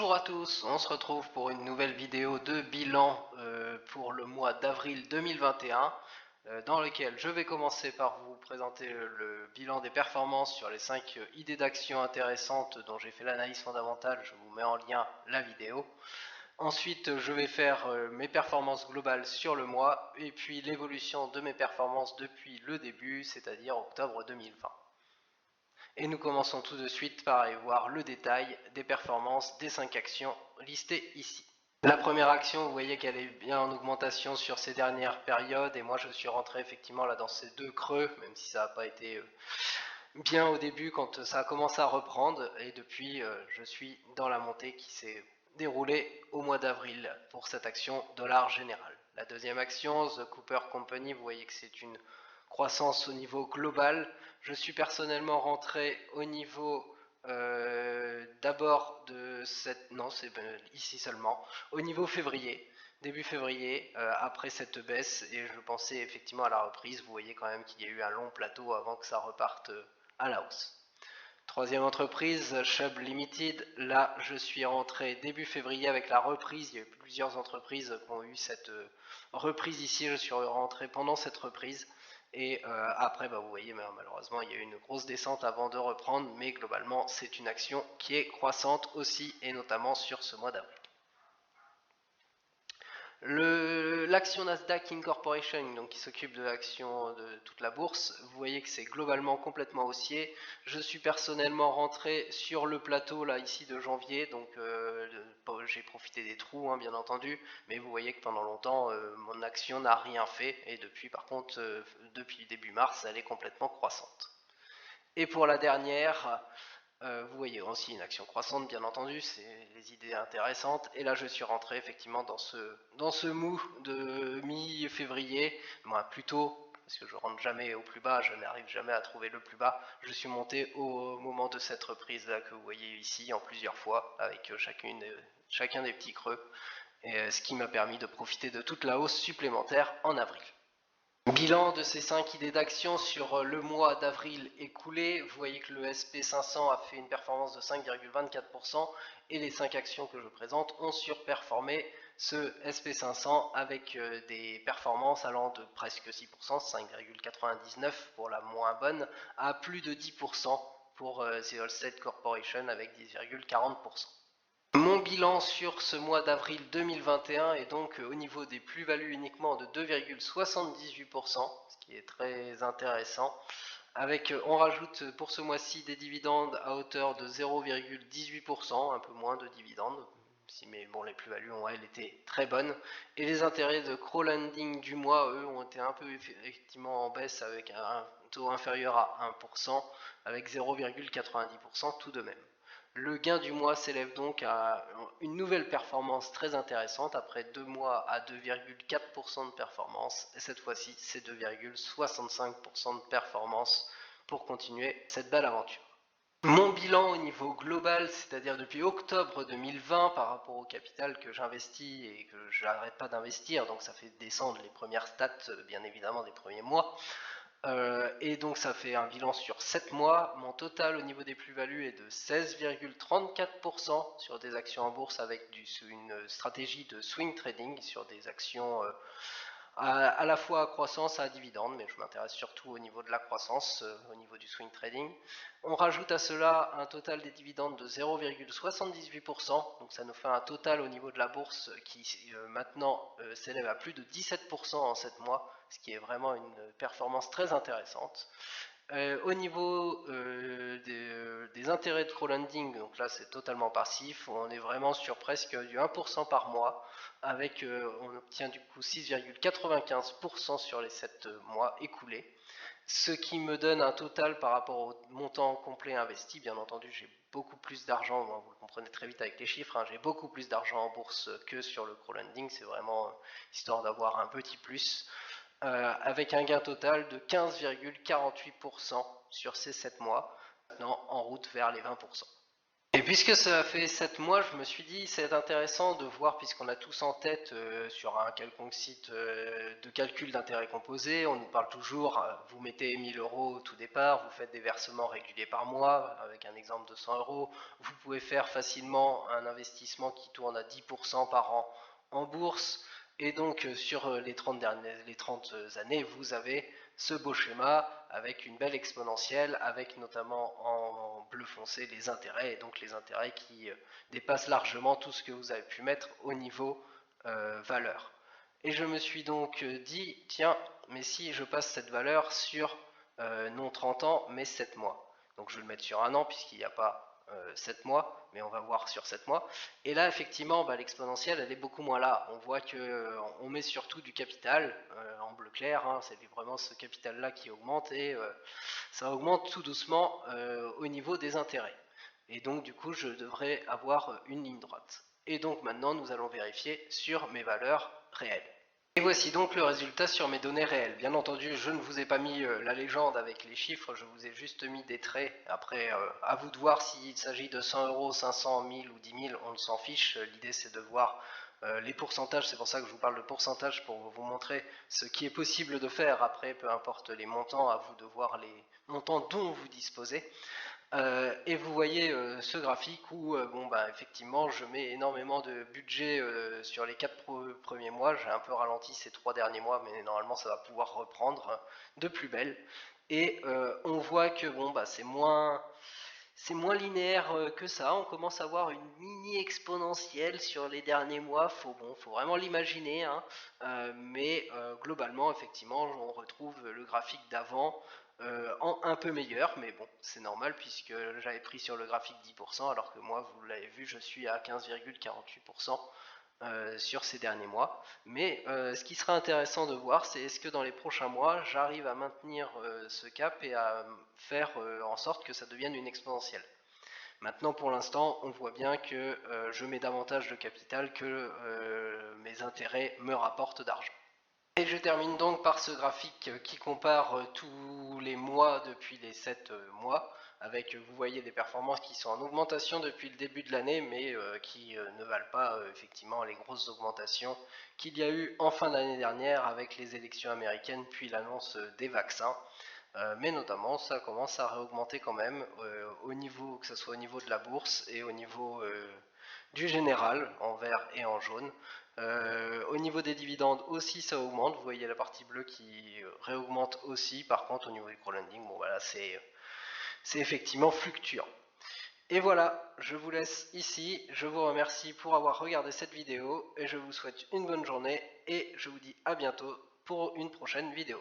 Bonjour à tous, on se retrouve pour une nouvelle vidéo de bilan pour le mois d'avril 2021 dans lequel je vais commencer par vous présenter le bilan des performances sur les 5 idées d'action intéressantes dont j'ai fait l'analyse fondamentale. Je vous mets en lien la vidéo. Ensuite, je vais faire mes performances globales sur le mois et puis l'évolution de mes performances depuis le début, c'est-à-dire octobre 2020. Et nous commençons tout de suite par aller voir le détail des performances des 5 actions listées ici. La première action, vous voyez qu'elle est bien en augmentation sur ces dernières périodes, et moi je suis rentré effectivement là dans ces deux creux, même si ça n'a pas été bien au début quand ça a commencé à reprendre, et depuis je suis dans la montée qui s'est déroulée au mois d'avril pour cette action dollar général. La deuxième action, The Cooper Company, vous voyez que c'est une croissance au niveau global. Je suis personnellement rentré au niveau d'abord de cette... Non, c'est ici seulement. Au niveau février, début février, après cette baisse, et je pensais effectivement à la reprise. Vous voyez quand même qu'il y a eu un long plateau avant que ça reparte à la hausse. Troisième entreprise, Chubb Limited. Là, je suis rentré début février avec la reprise. Il y a eu plusieurs entreprises qui ont eu cette reprise ici. Je suis rentré pendant cette reprise. Et après, vous voyez, malheureusement, il y a eu une grosse descente avant de reprendre. Mais globalement, c'est une action qui est croissante aussi, et notamment sur ce mois d'avril. L'action Nasdaq Incorporation, donc qui s'occupe de l'action de toute la bourse, vous voyez que c'est globalement complètement haussier. Je suis personnellement rentré sur le plateau là ici de janvier, donc j'ai profité des trous bien entendu, mais vous voyez que pendant longtemps mon action n'a rien fait, et depuis par contre depuis début mars elle est complètement croissante. Et pour la dernière, vous voyez aussi une action croissante, bien entendu, c'est les idées intéressantes. Et là, je suis rentré effectivement dans ce mou de mi-février, plutôt, parce que je rentre jamais au plus bas, je n'arrive jamais à trouver le plus bas. Je suis monté au moment de cette reprise là que vous voyez ici en plusieurs fois, avec chacun des petits creux, et ce qui m'a permis de profiter de toute la hausse supplémentaire en avril. Bilan de ces 5 idées d'action sur le mois d'avril écoulé. Vous voyez que le SP500 a fait une performance de 5,24% et les 5 actions que je présente ont surperformé ce SP500 avec des performances allant de presque 6%, 5,99% pour la moins bonne, à plus de 10% pour The Allstate Corporation avec 10,40%. Mon bilan sur ce mois d'avril 2021 est donc au niveau des plus-values uniquement de 2,78%, ce qui est très intéressant. On rajoute pour ce mois-ci des dividendes à hauteur de 0,18%, un peu moins de dividendes, mais bon, les plus-values ont elles été très bonnes. Et les intérêts de crowdlending du mois, eux, ont été un peu effectivement en baisse avec un taux inférieur à 1%, avec 0,90% tout de même. Le gain du mois s'élève donc à une nouvelle performance très intéressante après 2 mois à 2,4% de performance, et cette fois-ci c'est 2,65% de performance pour continuer cette belle aventure. Mon bilan au niveau global, c'est-à-dire depuis octobre 2020 par rapport au capital que j'investis et que je n'arrête pas d'investir, donc ça fait descendre les premières stats bien évidemment des premiers mois. Et donc ça fait un bilan sur 7 mois. Mon total au niveau des plus-values est de 16,34% sur des actions en bourse avec une stratégie de swing trading sur des actions à la fois à croissance et à dividende, mais je m'intéresse surtout au niveau de la croissance, au niveau du swing trading. On rajoute à cela un total des dividendes de 0,78%, donc ça nous fait un total au niveau de la bourse qui maintenant s'élève à plus de 17% en 7 mois, ce qui est vraiment une performance très intéressante. Au niveau des intérêts de crowdlending, donc là c'est totalement passif, on est vraiment sur presque du 1% par mois, avec on obtient du coup 6,95% sur les 7 mois écoulés, ce qui me donne un total par rapport au montant complet investi. Bien entendu, j'ai beaucoup plus d'argent, vous le comprenez très vite avec les chiffres, j'ai beaucoup plus d'argent en bourse que sur le crowdlending, c'est vraiment histoire d'avoir un petit plus. Avec un gain total de 15,48% sur ces 7 mois, maintenant en route vers les 20%. Et puisque ça fait 7 mois, je me suis dit c'est intéressant de voir, puisqu'on a tous en tête sur un quelconque site de calcul d'intérêt composé, on nous parle toujours, vous mettez 1000 euros au tout départ, vous faites des versements réguliers par mois, avec un exemple de 100 euros, vous pouvez faire facilement un investissement qui tourne à 10% par an en bourse, et donc sur les 30 années, vous avez ce beau schéma avec une belle exponentielle, avec notamment en bleu foncé les intérêts, et donc les intérêts qui dépassent largement tout ce que vous avez pu mettre au niveau valeur. Et je me suis donc dit, tiens, mais si je passe cette valeur sur non 30 ans, mais 7 mois. Donc je vais le mettre sur un an, puisqu'il n'y a pas 7 mois, mais on va voir sur 7 mois. Et là, effectivement, l'exponentielle, elle est beaucoup moins là. On voit qu'on met surtout du capital, en bleu clair, hein, c'est vraiment ce capital-là qui augmente, et ça augmente tout doucement au niveau des intérêts. Et donc, du coup, je devrais avoir une ligne droite. Et donc, maintenant, nous allons vérifier sur mes valeurs réelles. Et voici donc le résultat sur mes données réelles. Bien entendu, je ne vous ai pas mis la légende avec les chiffres, je vous ai juste mis des traits. Après, à vous de voir s'il s'agit de 100 euros, 500, 1000 ou 10 000, on s'en fiche. L'idée, c'est de voir les pourcentages, c'est pour ça que je vous parle de pourcentage, pour vous montrer ce qui est possible de faire. Après, peu importe les montants, à vous de voir les montants dont vous disposez. Et vous voyez ce graphique où effectivement je mets énormément de budget sur les 4 premiers mois. J'ai un peu ralenti ces 3 derniers mois, mais normalement ça va pouvoir reprendre de plus belle. Et on voit que c'est moins linéaire que ça. On commence à avoir une mini exponentielle sur les derniers mois. Faut vraiment l'imaginer, hein. Mais globalement, effectivement, on retrouve le graphique d'avant en un peu meilleur. Mais bon, c'est normal puisque j'avais pris sur le graphique 10%, alors que moi, vous l'avez vu, je suis à 15,48%. Sur ces derniers mois. Mais ce qui sera intéressant de voir, c'est est-ce que dans les prochains mois, j'arrive à maintenir ce cap et à faire en sorte que ça devienne une exponentielle. Maintenant, pour l'instant, on voit bien que je mets davantage de capital que mes intérêts me rapportent d'argent. Et je termine donc par ce graphique qui compare tous les mois depuis les 7 mois, avec, vous voyez, des performances qui sont en augmentation depuis le début de l'année, mais qui ne valent pas effectivement les grosses augmentations qu'il y a eu en fin d'année dernière avec les élections américaines, puis l'annonce des vaccins. Mais notamment, ça commence à réaugmenter quand même, au niveau, que ce soit au niveau de la bourse et au niveau du général, en vert et en jaune. Au niveau des dividendes aussi, ça augmente. Vous voyez la partie bleue qui réaugmente aussi. Par contre, au niveau du crowdlending, bon voilà, c'est effectivement fluctuant. Et voilà, je vous laisse ici. Je vous remercie pour avoir regardé cette vidéo et je vous souhaite une bonne journée et je vous dis à bientôt pour une prochaine vidéo.